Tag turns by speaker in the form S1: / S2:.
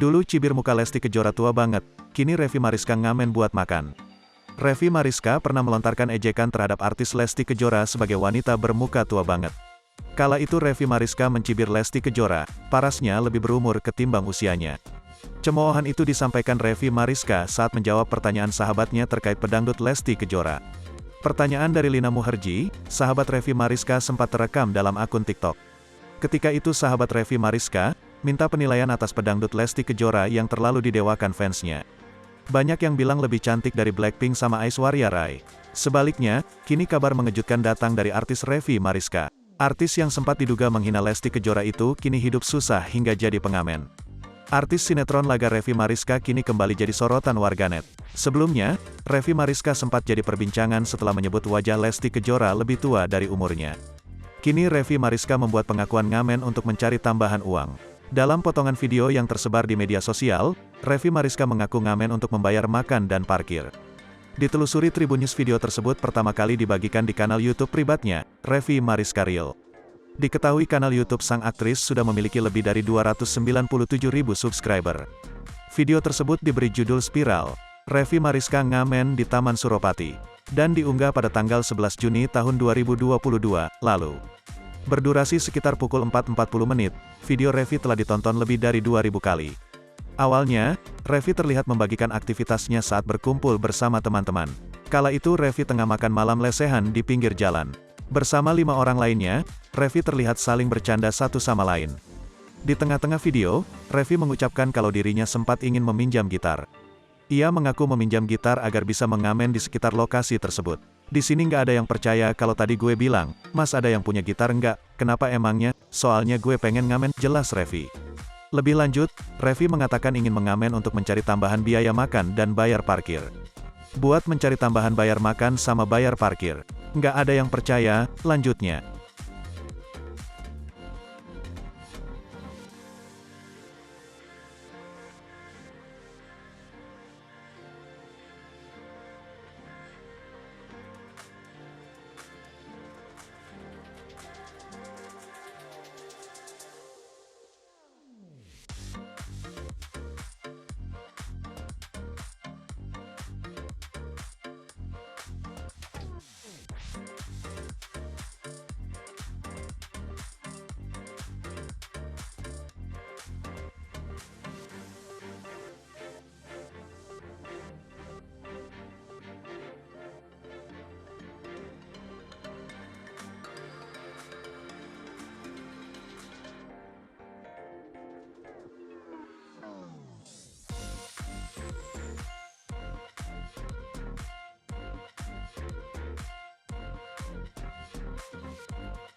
S1: Dulu cibir muka Lesti Kejora tua banget, kini Revi Mariska ngamen buat makan. Revi Mariska pernah melontarkan ejekan terhadap artis Lesti Kejora sebagai wanita bermuka tua banget. Kala itu Revi Mariska mencibir Lesti Kejora, parasnya lebih berumur ketimbang usianya. Cemoohan itu disampaikan Revi Mariska saat menjawab pertanyaan sahabatnya terkait pedangdut Lesti Kejora. Pertanyaan dari Lina Muherji, sahabat Revi Mariska sempat terekam dalam akun TikTok. Ketika itu sahabat Revi Mariska minta penilaian atas pedangdut Lesti Kejora yang terlalu didewakan fansnya. Banyak yang bilang lebih cantik dari Blackpink sama Aishwarya Rai. Sebaliknya, kini kabar mengejutkan datang dari artis Revi Mariska. Artis yang sempat diduga menghina Lesti Kejora itu kini hidup susah hingga jadi pengamen. Artis sinetron laga Revi Mariska kini kembali jadi sorotan warganet. Sebelumnya, Revi Mariska sempat jadi perbincangan setelah menyebut wajah Lesti Kejora lebih tua dari umurnya. Kini Revi Mariska membuat pengakuan ngamen untuk mencari tambahan uang. Dalam potongan video yang tersebar di media sosial, Revi Mariska mengaku ngamen untuk membayar makan dan parkir. Ditelusuri Tribun News, video tersebut pertama kali dibagikan di kanal YouTube pribadinya, Revi Mariska Real. Diketahui kanal YouTube sang aktris sudah memiliki lebih dari 297.000 subscriber. Video tersebut diberi judul Spiral, Revi Mariska ngamen di Taman Suropati, dan diunggah pada tanggal 11 Juni tahun 2022 lalu. Berdurasi sekitar pukul 4.40 menit, video Revi telah ditonton lebih dari 2.000 kali. Awalnya, Revi terlihat membagikan aktivitasnya saat berkumpul bersama teman-teman. Kala itu Revi tengah makan malam lesehan di pinggir jalan. Bersama 5 orang lainnya, Revi terlihat saling bercanda satu sama lain. Di tengah-tengah video, Revi mengucapkan kalau dirinya sempat ingin meminjam gitar. Ia mengaku meminjam gitar agar bisa mengamen di sekitar lokasi tersebut. Di sini nggak ada yang percaya kalau tadi gue bilang, "Mas, ada yang punya gitar nggak? Kenapa emangnya? Soalnya gue pengen ngamen," jelas Revi. Lebih lanjut, Revi mengatakan ingin mengamen untuk mencari tambahan biaya makan dan bayar parkir. Buat mencari tambahan bayar makan sama bayar parkir. Nggak ada yang percaya, lanjutnya.